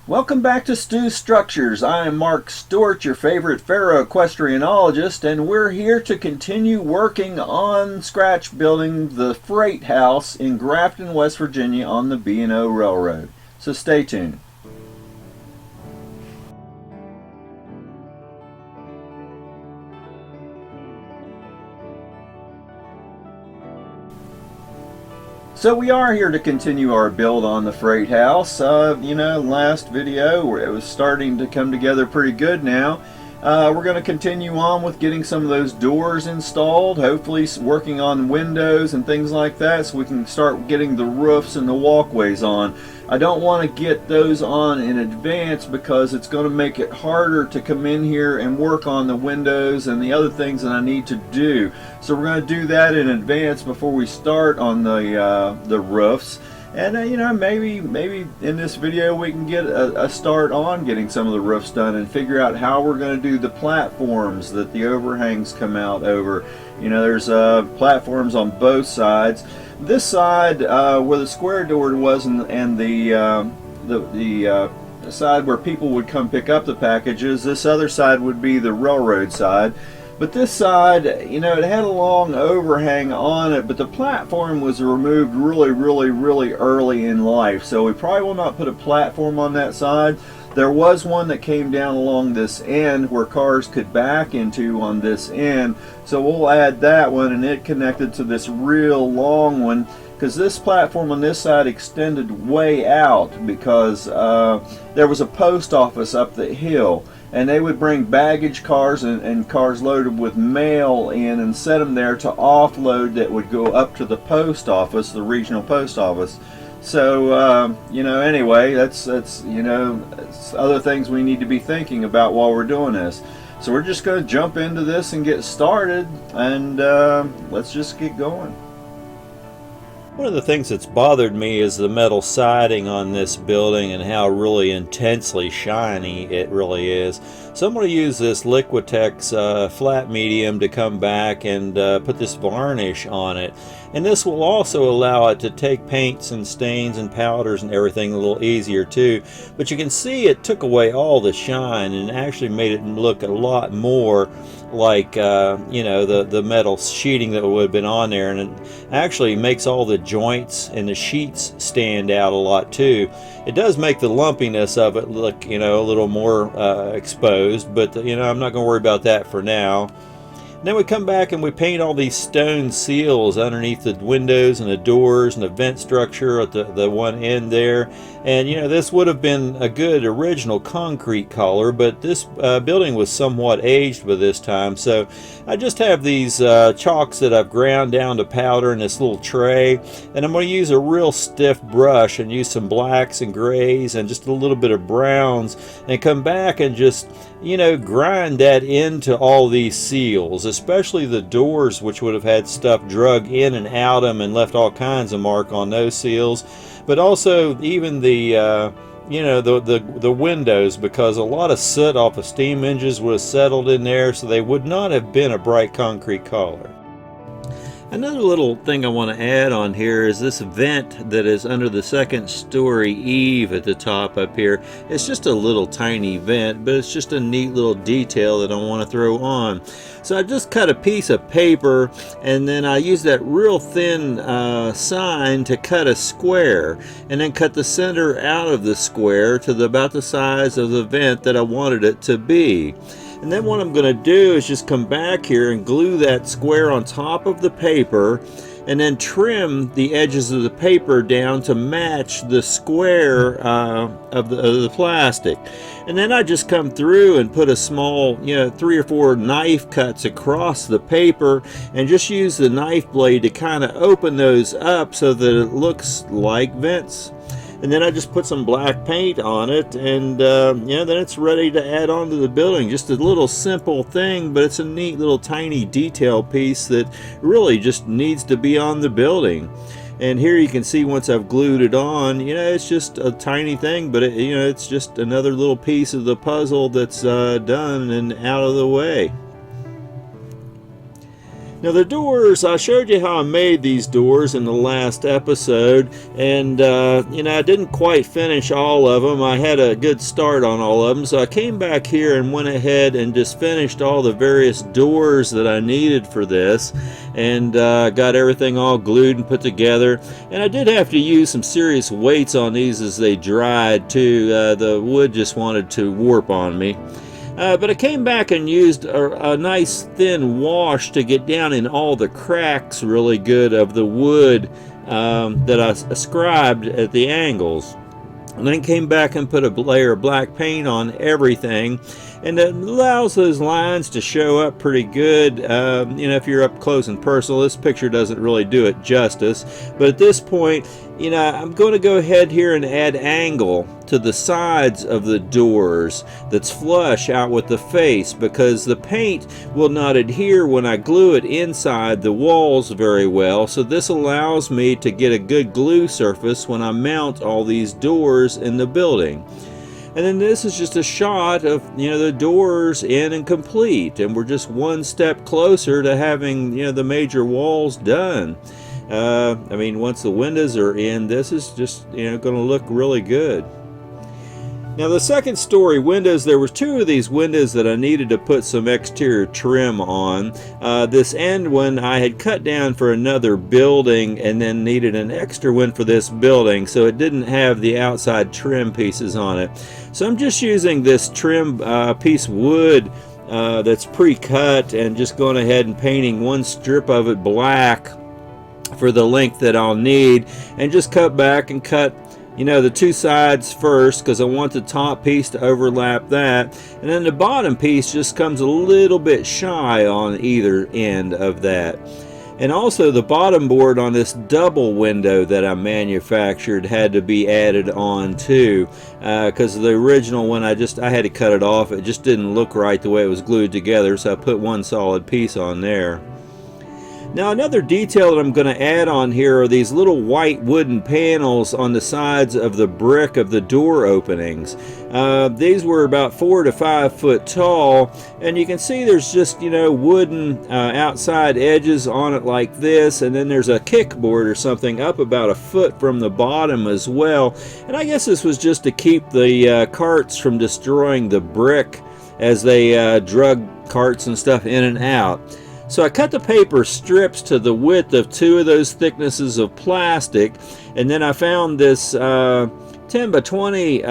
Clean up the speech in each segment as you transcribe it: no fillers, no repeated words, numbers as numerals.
Welcome back to Stu's Structures. I am Mark Stewart, your favorite ferroequestrianologist, and we're here to continue working on scratch building the freight house in Grafton, West Virginia on the B&O Railroad. So stay tuned. So we are here to continue our build on the freight house. Last video it was starting to come together pretty good now. We're going to continue on with getting some of those doors installed, hopefully working on windows and things like that so we can start getting the roofs and the walkways on. I don't want to get those on in advance because it's going to make it harder to come in here and work on the windows and the other things that I need to do. So we're going to do that in advance before we start on the roofs. And maybe in this video we can get a start on getting some of the roofs done and figure out how we're going to do the platforms that the overhangs come out over. There's platforms on both sides. This side where the square door was and the side where people would come pick up the packages, this other side would be the railroad side. But this side, it had a long overhang on it, but the platform was removed really early in life. So we probably will not put a platform on that side. There was one that came down along this end where cars could back into on this end. So we'll add that one, and it connected to this real long one because this platform on this side extended way out because there was a post office up the hill. And they would bring baggage cars and cars loaded with mail in and set them there to offload that would go up to the post office, the regional post office. So, anyway, that's other things we need to be thinking about while we're doing this. So we're just going to jump into this and get started, and let's just get going. One of the things that's bothered me is the metal siding on this building and how really intensely shiny it really is. So I'm going to use this Liquitex flat medium to come back and put this varnish on it. And this will also allow it to take paints and stains and powders and everything a little easier too. But you can see it took away all the shine and actually made it look a lot more like the metal sheeting that would have been on there, and it actually makes all the joints and the sheets stand out a lot too. It does make the lumpiness of it look a little more exposed, but I'm not going to worry about that for now. Then we come back and we paint all these stone seals underneath the windows and the doors and the vent structure at the one end there. And this would have been a good original concrete color, but this building was somewhat aged by this time. So I just have these chalks that I've ground down to powder in this little tray. And I'm going to use a real stiff brush and use some blacks and grays and just a little bit of browns and come back and just grind that into all these seals, especially the doors, which would have had stuff drug in and out them and left all kinds of mark on those seals, but also even the windows, because a lot of soot off of steam engines would have settled in there, so they would not have been a bright concrete color. Another little thing I want to add on here is this vent that is under the second story eave at the top up here. It's just a little tiny vent, but it's just a neat little detail that I want to throw on. So I just cut a piece of paper, and then I use that real thin sign to cut a square, and then cut the center out of the square to about the size of the vent that I wanted it to be. And then what I'm going to do is just come back here and glue that square on top of the paper, and then trim the edges of the paper down to match the square of the plastic. And then I just come through and put a small 3 or 4 knife cuts across the paper, and just use the knife blade to kind of open those up so that it looks like vents. And then I just put some black paint on it, and then it's ready to add on to the building. Just a little simple thing, but it's a neat little tiny detail piece that really just needs to be on the building. And here you can see once I've glued it on, it's just a tiny thing, but it's just another little piece of the puzzle that's done and out of the way. Now the doors, I showed you how I made these doors in the last episode, and you know, I didn't quite finish all of them. I had a good start on all of them, so I came back here and went ahead and just finished all the various doors that I needed for this, and got everything all glued and put together. And I did have to use some serious weights on these as they dried too. The wood just wanted to warp on me. But I came back and used a nice thin wash to get down in all the cracks really good of the wood that I ascribed at the angles. And then came back and put a layer of black paint on everything, and it allows those lines to show up pretty good. You know, if you're up close and personal, this picture doesn't really do it justice, but at this point, you know, I'm going to go ahead here and add angle to the sides of the doors that's flush out with the face, because the paint will not adhere when I glue it inside the walls very well. So this allows me to get a good glue surface when I mount all these doors in the building. And then this is just a shot of, you know, the doors in and complete, and we're just one step closer to having, you know, the major walls done. I mean, once the windows are in, this is just, you know, going to look really good. Now the second story windows, there were two of these windows that I needed to put some exterior trim on. This end one I had cut down for another building and then needed an extra one for this building, so it didn't have the outside trim pieces on it. So I'm just using this trim piece of wood that's pre-cut and just going ahead and painting one strip of it black for the length that I'll need, and just cut back and cut, you know, the two sides first, because I want the top piece to overlap that, and then the bottom piece just comes a little bit shy on either end of that. And also the bottom board on this double window that I manufactured had to be added on too, because the original one I had to cut it off. It just didn't look right the way it was glued together, so I put one solid piece on there. Now another detail that I'm going to add on here are these little white wooden panels on the sides of the brick of the door openings. These were about 4 to 5 foot tall, and you can see there's just, you know, wooden outside edges on it like this, and then there's a kickboard or something up about a foot from the bottom as well. And I guess this was just to keep the carts from destroying the brick as they drug carts and stuff in and out. So I cut the paper strips to the width of 2 of those thicknesses of plastic, and then I found this 10 by 20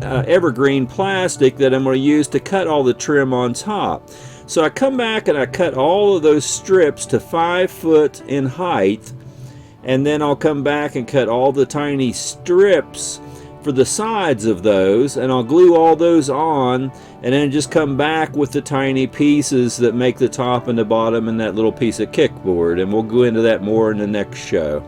evergreen plastic that I'm going to use to cut all the trim on top. So I come back and I cut all of those strips to 5 foot in height, and then I'll come back and cut all the tiny strips for the sides of those, and I'll glue all those on, and then just come back with the tiny pieces that make the top and the bottom and that little piece of kickboard, and we'll go into that more in the next show.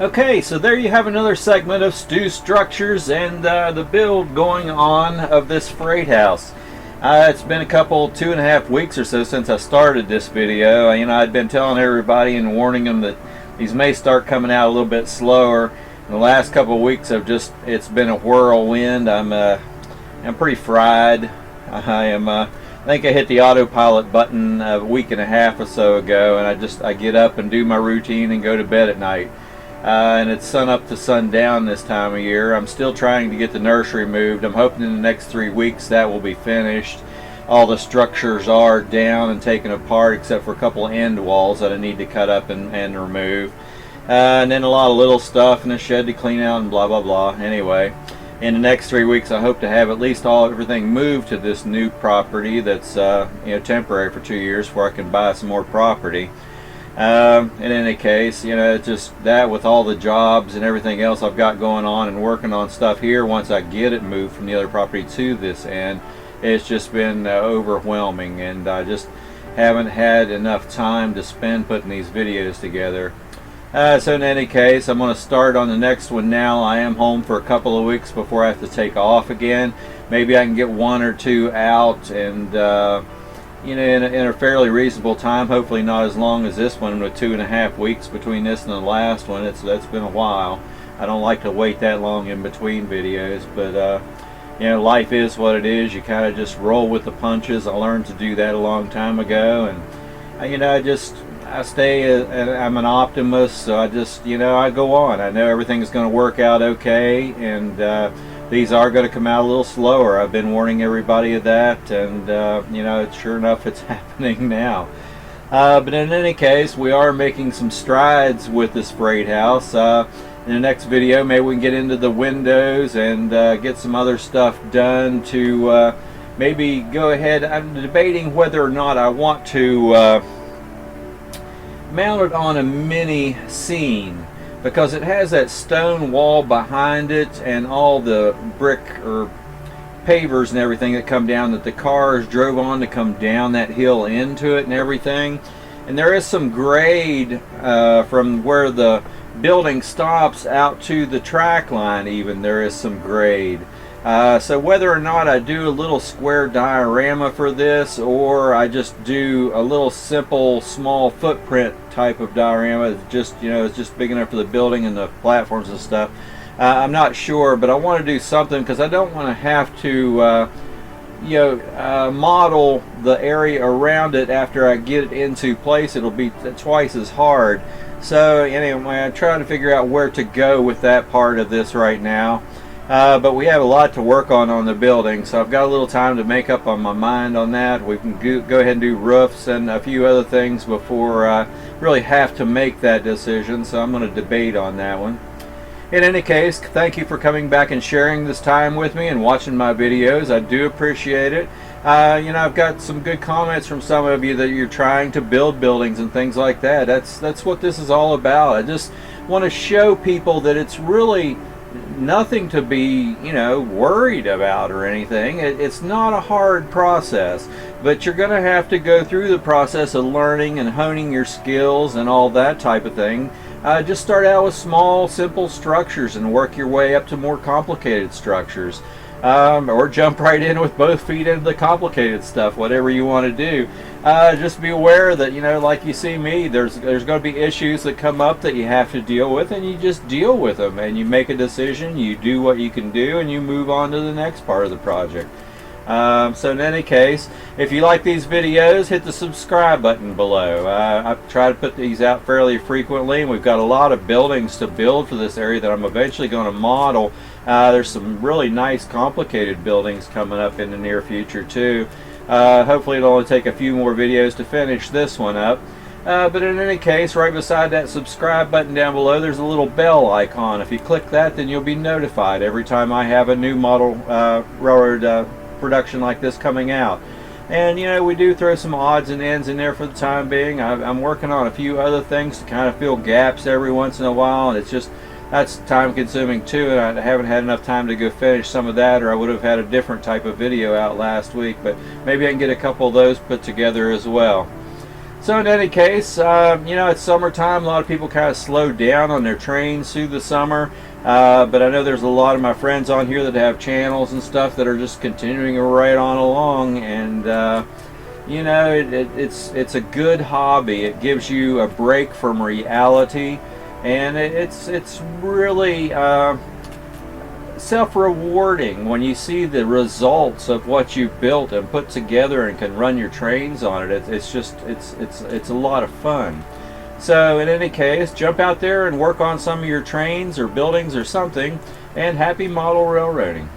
Okay, so there you have another segment of Stu Structures and the build going on of this freight house. It's been a couple, 2.5 weeks or so since I started this video. You know, I'd been telling everybody and warning them that these may start coming out a little bit slower. In the last couple of weeks, it's been a whirlwind. I'm pretty fried. I think I hit the autopilot button a week and a half or so ago, and I get up and do my routine and go to bed at night. And it's sun up to sundown this time of year. I'm still trying to get the nursery moved. I'm hoping in the next 3 weeks that will be finished. All the structures are down and taken apart except for a couple of end walls that I need to cut up and remove. And then a lot of little stuff in the shed to clean out and blah blah blah. Anyway, in the next 3 weeks I hope to have at least everything moved to this new property that's you know, temporary for 2 years before I can buy some more property. In any case, you know, it's just that with all the jobs and everything else I've got going on and working on stuff here, once I get it moved from the other property to this end, it's just been overwhelming, and I just haven't had enough time to spend putting these videos together. So in any case, I'm going to start on the next one now. I am home for a couple of weeks before I have to take off again. Maybe I can get 1 or 2 out, and you know, in a fairly reasonable time. Hopefully not as long as this one, with 2.5 weeks between this and the last one. That's been a while. I don't like to wait that long in between videos, but you know, life is what it is. You kind of just roll with the punches. I learned to do that a long time ago, and you know, I stay, I'm an optimist, so I just, you know, I go on. I know everything's going to work out okay, and these are going to come out a little slower. I've been warning everybody of that, and you know, sure enough, it's happening now. But in any case, we are making some strides with this freight house. In the next video, maybe we can get into the windows and get some other stuff done to maybe go ahead. I'm debating whether or not I want to mount it on a mini scene, because it has that stone wall behind it and all the brick or pavers and everything that come down that the cars drove on to come down that hill into it and everything. And there is some grade from where the building stops out to the track line. Even there is some grade. So whether or not I do a little square diorama for this, or I just do a little simple small footprint type of diorama, just, you know, it's just big enough for the building and the platforms and stuff, I'm not sure, but I want to do something, because I don't want to have to you know, model the area around it after I get it into place. It'll be twice as hard. So anyway, I'm trying to figure out where to go with that part of this right now. But we have a lot to work on the building, so I've got a little time to make up on my mind on that. We can go ahead and do roofs and a few other things before I really have to make that decision, so I'm going to debate on that one. In any case, thank you for coming back and sharing this time with me and watching my videos. I do appreciate it. You know, I've got some good comments from some of you that you're trying to build buildings and things like that. That's what this is all about. I just want to show people that it's really nothing to be, you know, worried about or anything. It's not a hard process, but you're going to have to go through the process of learning and honing your skills and all that type of thing. Just start out with small, simple structures and work your way up to more complicated structures. Or jump right in with both feet into the complicated stuff, whatever you want to do. Just be aware that, you know, like you see me, there's going to be issues that come up that you have to deal with, and you just deal with them, and you make a decision, you do what you can do, and you move on to the next part of the project. So in any case, if you like these videos, hit the subscribe button below. I try to put these out fairly frequently, and we've got a lot of buildings to build for this area that I'm eventually going to model. There's some really nice complicated buildings coming up in the near future too. Hopefully it'll only take a few more videos to finish this one up. But in any case, right beside that subscribe button down below, there's a little bell icon. If you click that, then you'll be notified every time I have a new model railroad production like this coming out. And you know, we do throw some odds and ends in there for the time being. I'm working on a few other things to kind of fill gaps every once in a while, and it's just, that's time consuming too, and I haven't had enough time to go finish some of that, or I would have had a different type of video out last week, but maybe I can get a couple of those put together as well. So in any case, you know, it's summertime. A lot of people kind of slow down on their trains through the summer. But I know there's a lot of my friends on here that have channels and stuff that are just continuing right on along, and you know, it's a good hobby. It gives you a break from reality, and it's really self-rewarding when you see the results of what you've built and put together and can run your trains on it. It's a lot of fun. So in any case, jump out there and work on some of your trains or buildings or something, and happy model railroading.